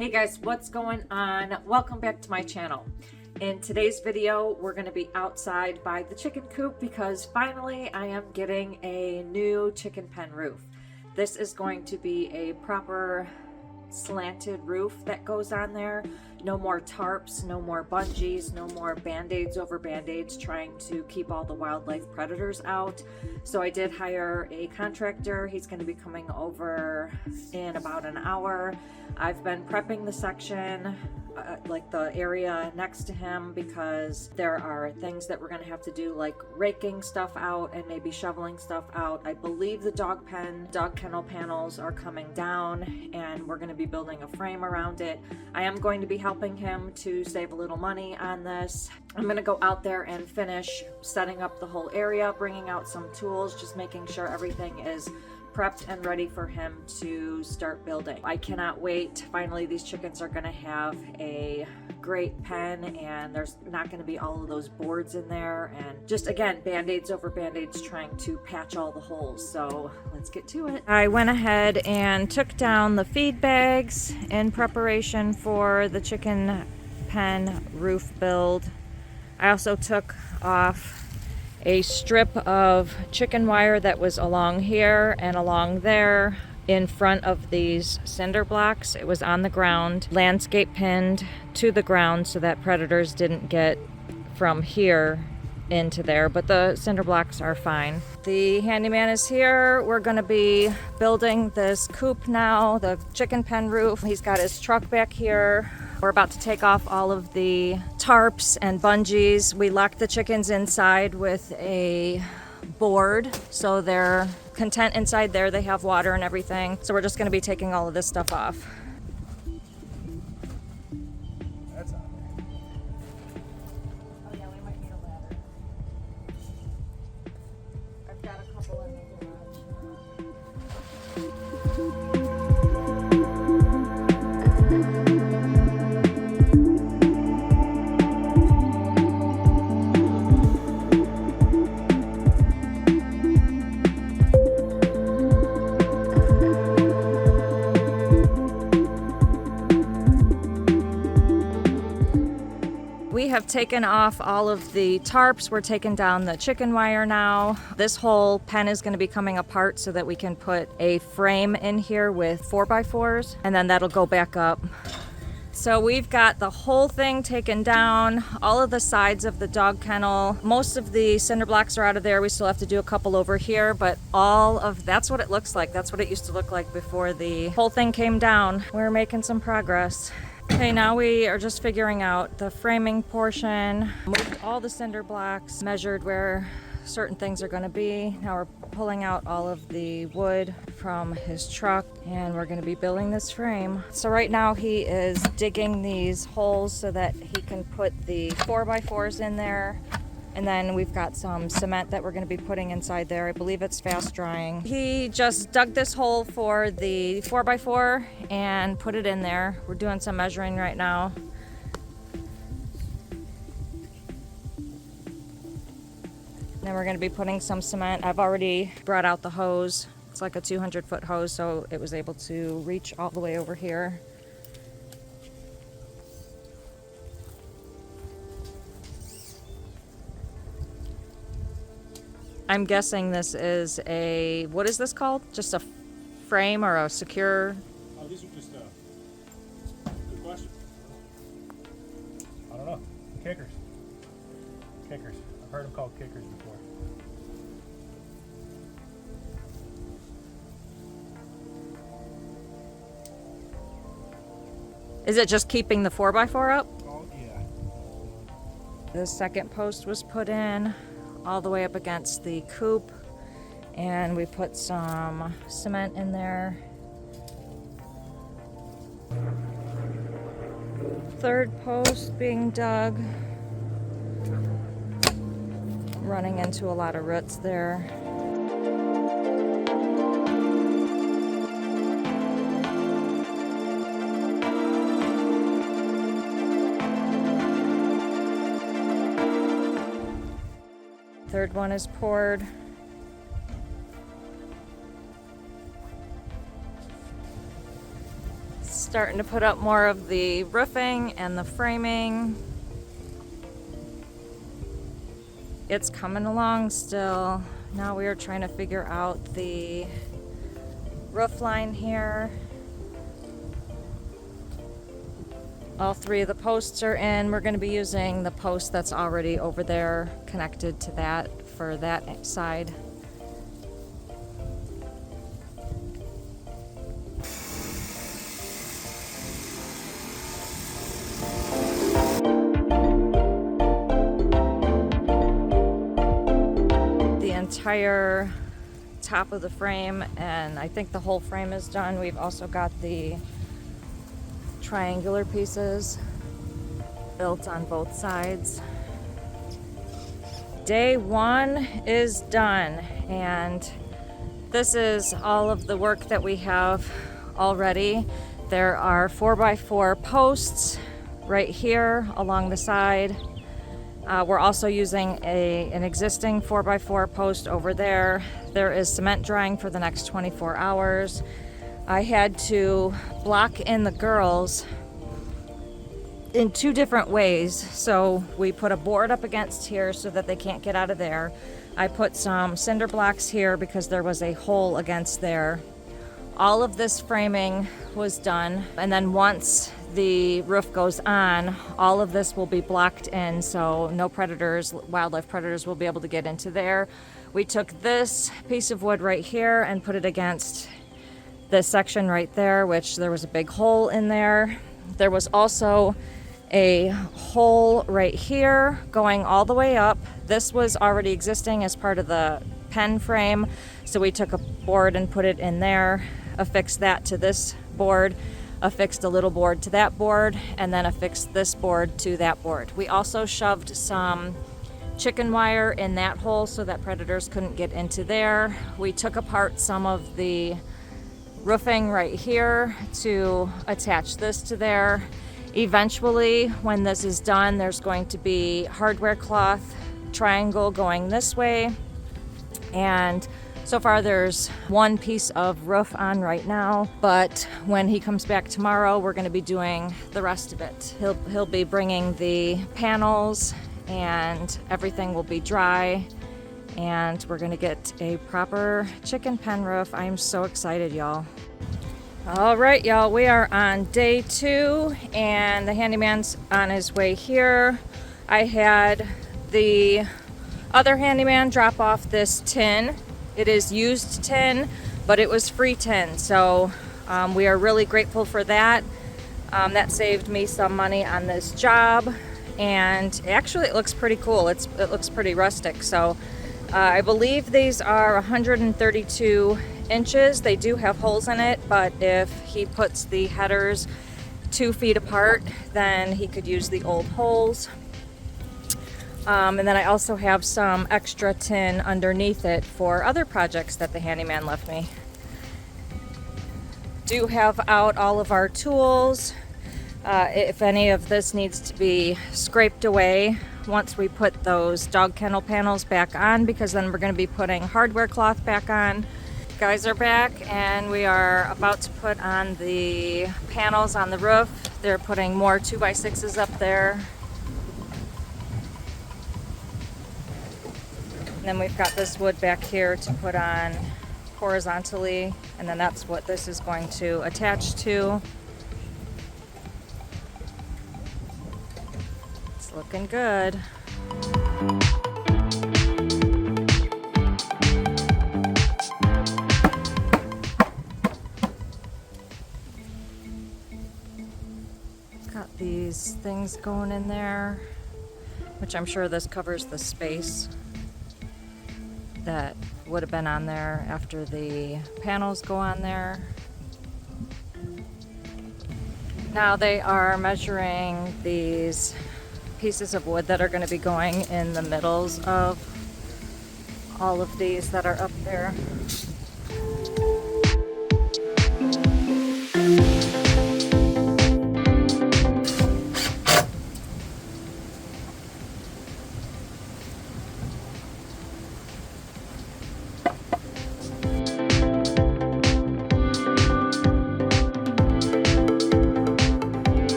Hey guys, what's going on? Welcome back to my channel. In today's video, we're going to be outside by the chicken coop because finally I am getting a new chicken pen roof. This is going to be a proper slanted roof that goes on there. No more tarps, no more bungees, no more band-aids over band-aids trying to keep all the wildlife predators out. So I did hire a contractor. He's going to be coming over in about an hour. I've been prepping the section, like the area next to him, because there are things that we're going to have to do, like raking stuff out and maybe shoveling stuff out. I believe the dog kennel panels are coming down and we're going to be building a frame around it. I am going to be helping him to save a little money on this. I'm going to go out there and finish setting up the whole area, bringing out some tools, just making sure everything is prepped and ready for him to start building. I cannot wait. Finally, these chickens are going to have a great pen and there's not going to be all of those boards in there and just, again, band-aids over band-aids trying to patch all the holes. So let's get to it. I went ahead and took down the feed bags in preparation for the chicken pen roof build. I also took off a strip of chicken wire that was along here and along there in front of these cinder blocks. It was on the ground, landscape pinned to the ground so that predators didn't get from here into there, but the cinder blocks are fine. The handyman is here. We're gonna be building this coop now, the chicken pen roof. He's got his truck back here. We're about to take off all of the tarps and bungees. We locked the chickens inside with a board, so they're content inside there. They have water and everything. So we're just gonna be taking all of this stuff off. That's on there. Oh yeah, we might need a ladder. I've got a couple in the We have taken off all of the tarps. We're taking down the chicken wire now. This whole pen is going to be coming apart so that we can put a frame in here with 4x4s, and then that'll go back up. So we've got the whole thing taken down, all of the sides of the dog kennel. Most of the cinder blocks are out of there. We still have to do a couple over here, but that's what it looks like. That's what it used to look like before the whole thing came down. We're making some progress. Okay, now we are just figuring out the framing portion. Moved all the cinder blocks, measured where certain things are going to be. Now we're pulling out all of the wood from his truck and we're going to be building this frame. So right now he is digging these holes so that he can put the 4x4s in there. And then we've got some cement that we're going to be putting inside there. I believe it's fast drying. He just dug this hole for the 4x4 and put it in there. We're doing some measuring right now. Then we're going to be putting some cement. I've already brought out the hose. It's like a 200-foot hose, so it was able to reach all the way over here. I'm guessing this is what is this called? Just a frame or a secure? Oh, these are just good question. I don't know. Kickers. Kickers. I've heard them called kickers before. Is it just keeping the 4x4 up? Oh, yeah. The second post was put in all the way up against the coop, and we put some cement in there. Third post being dug. Running into a lot of roots there. Third one is poured. Starting to put up more of the roofing and the framing. It's coming along still. Now we are trying to figure out the roof line here. All three of the posts are in. We're going to be using the post that's already over there connected to that for that side. The entire top of the frame, and I think the whole frame is done. We've also got the triangular pieces built on both sides. Day one is done, and this is all of the work that we have already. There are 4x4 posts right here along the side. We're also using an existing 4x4 post over there. There is cement drying for the next 24 hours. I had to block in the girls in two different ways. So we put a board up against here so that they can't get out of there. I put some cinder blocks here because there was a hole against there. All of this framing was done, and then once the roof goes on, all of this will be blocked in, so no predators, wildlife predators, will be able to get into there. We took this piece of wood right here and put it against this section right there, which there was a big hole in there. There was also a hole right here going all the way up. This was already existing as part of the pen frame, so we took a board and put it in there, affixed that to this board, affixed a little board to that board, and then affixed this board to that board. We also shoved some chicken wire in that hole so that predators couldn't get into there. We took apart some of the roofing right here to attach this to there. Eventually, when this is done, there's going to be hardware cloth triangle going this way, and so far there's one piece of roof on right now, but when he comes back tomorrow, we're going to be doing the rest of it. He'll be bringing the panels, and everything will be dry, and we're going to get a proper chicken pen roof. I'm so excited, y'all. All right, y'all, we are on day 2, and the handyman's on his way here. I had the other handyman drop off this tin. It is used tin, but it was free tin, so we are really grateful for that. That saved me some money on this job, and actually it looks pretty cool. It looks pretty rustic. So I believe these are 132 inches. They do have holes in it, but if he puts the headers 2 feet apart, then he could use the old holes. And then I also have some extra tin underneath it for other projects that the handyman left me. Do have out all of our tools. If any of this needs to be scraped away once we put those dog kennel panels back on, because then we're going to be putting hardware cloth back on. Guys are back, and we are about to put on the panels on the roof. They're putting more 2x6s up there. And then we've got this wood back here to put on horizontally, and then that's what this is going to attach to. It's looking good. Got these things going in there, which I'm sure this covers the space that would have been on there after the panels go on there. Now they are measuring these pieces of wood that are going to be going in the middles of all of these that are up there.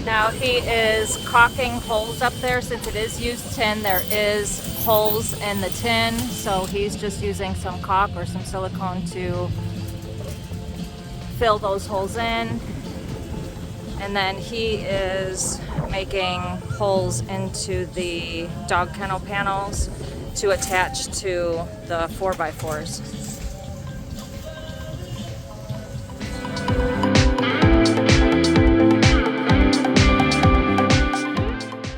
Now he is caulking holes up there. Since it is used tin, there is holes in the tin, so he's just using some caulk or some silicone to fill those holes in. And then he is making holes into the dog kennel panels to attach to the 4x4s.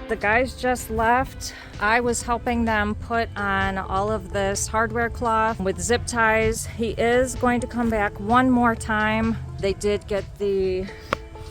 The guys just left. I was helping them put on all of this hardware cloth with zip ties. He is going to come back one more time. They did get the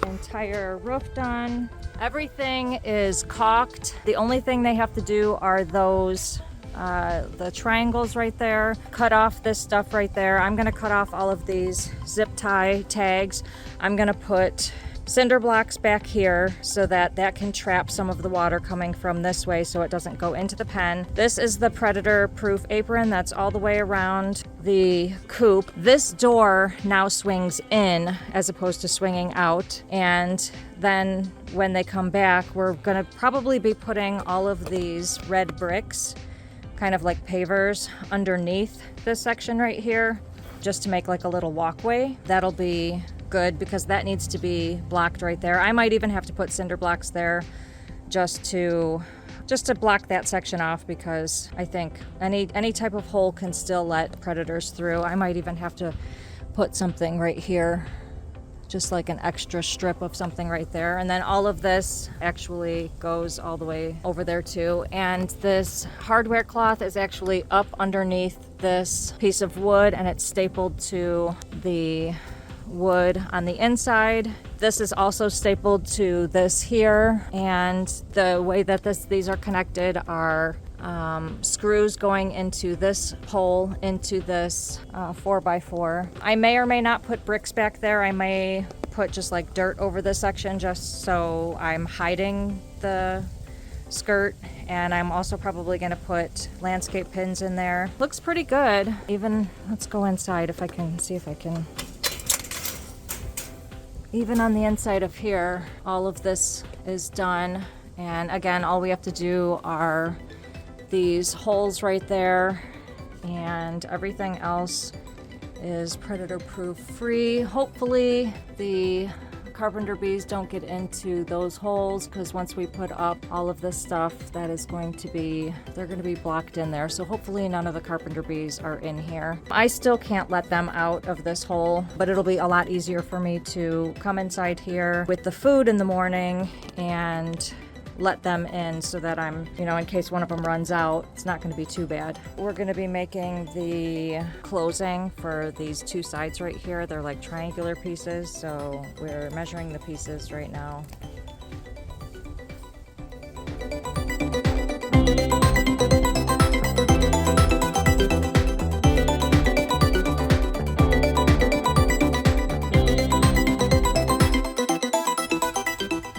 entire roof done. Everything is caulked. The only thing they have to do are those the triangles right there. Cut off this stuff right there. I'm gonna cut off all of these zip tie tags. I'm gonna put cinder blocks back here so that that can trap some of the water coming from this way so it doesn't go into the pen. This is the predator proof apron that's all the way around the coop. This door now swings in as opposed to swinging out, and then when they come back, we're gonna probably be putting all of these red bricks, kind of like pavers, underneath this section right here, just to make like a little walkway. That'll be good because that needs to be blocked right there. I might even have to put cinder blocks there just to block that section off, because I think any type of hole can still let predators through. I might even have to put something right here, just like an extra strip of something right there. And then all of this actually goes all the way over there too. And this hardware cloth is actually up underneath this piece of wood, and it's stapled to the wood on the inside. This is also stapled to this here, and the way that these are connected are screws going into this hole into this 4x4. I may or may not put bricks back there. I may put just like dirt over this section just so I'm hiding the skirt, and I'm also probably going to put landscape pins in there. Looks pretty good. Even let's go inside if I can see if I can. Even on the inside of here, all of this is done. And again, all we have to do are these holes right there, and everything else is predator proof free. Hopefully the carpenter bees don't get into those holes, because once we put up all of this stuff, that is going to be, they're going to be blocked in there. So hopefully none of the carpenter bees are in here. I still can't let them out of this hole, but it'll be a lot easier for me to come inside here with the food in the morning and let them in so that I'm, in case one of them runs out, it's not going to be too bad. We're going to be making the closing for these two sides right here. They're like triangular pieces, so we're measuring the pieces right now.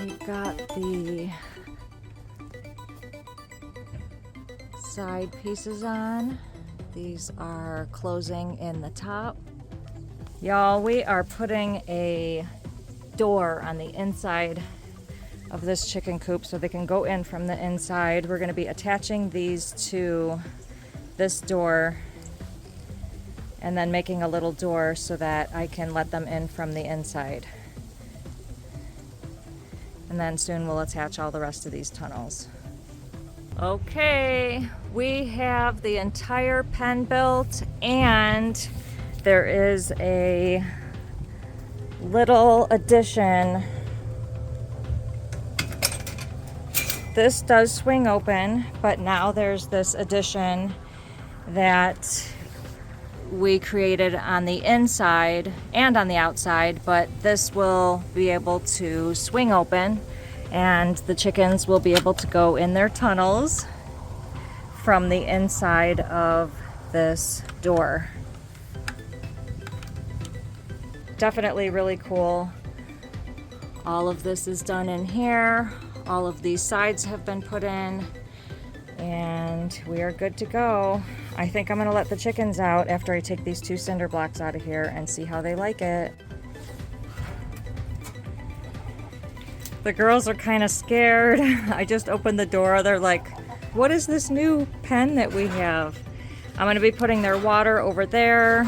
We've got the side pieces on. These are closing in the top. Y'all, we are putting a door on the inside of this chicken coop so they can go in from the inside. We're going to be attaching these to this door and then making a little door so that I can let them in from the inside. And then soon we'll attach all the rest of these tunnels. Okay, we have the entire pen built, and there is a little addition. This does swing open, but now there's this addition that we created on the inside and on the outside, but this will be able to swing open, and the chickens will be able to go in their tunnels from the inside of this door. Definitely really cool. All of this is done in here. All of these sides have been put in, and we are good to go. I think I'm gonna let the chickens out after I take these two cinder blocks out of here and see how they like it. The girls are kind of scared. I just opened the door. They're like, what is this new pen that we have? I'm going to be putting their water over there.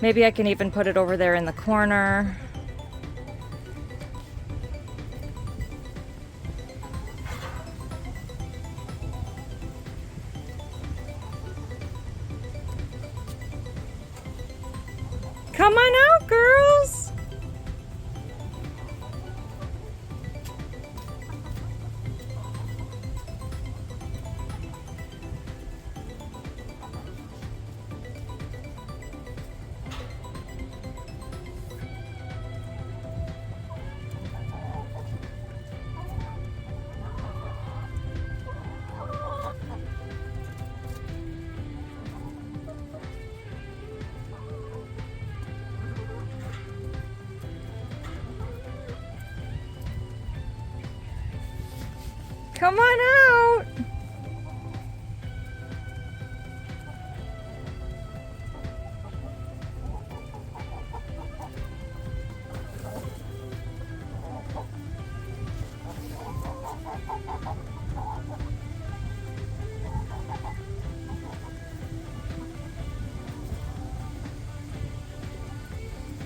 Maybe I can even put it over there in the corner. Come on out, girls! Come on out!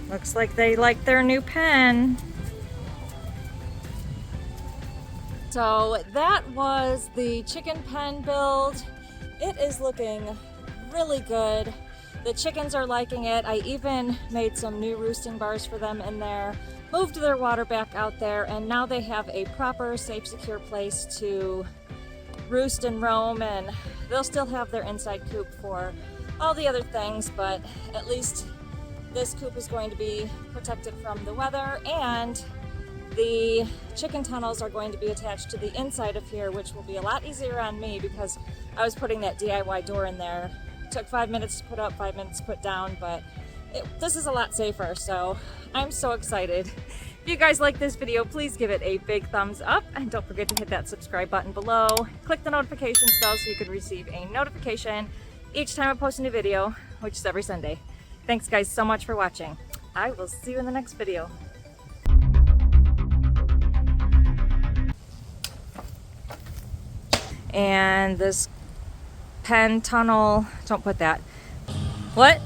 Looks like they like their new pen. So that was the chicken pen build. It is looking really good. The chickens are liking it. I even made some new roosting bars for them in there, moved their water back out there, and now they have a proper, safe, secure place to roost and roam, and they'll still have their inside coop for all the other things, but at least this coop is going to be protected from the weather, and the chicken tunnels are going to be attached to the inside of here, which will be a lot easier on me because I was putting that DIY door in there. It took 5 minutes to put up, 5 minutes to put down, but this is a lot safer, so I'm so excited. If you guys like this video, please give it a big thumbs up, and don't forget to hit that subscribe button below. Click the notifications bell so you can receive a notification each time I post a new video, which is every Sunday. Thanks guys so much for watching. I will see you in the next video. And this pen tunnel, don't put that. What?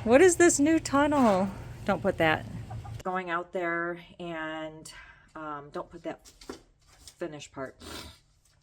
What is this new tunnel? Don't put that. Going out there, and don't put that finished part.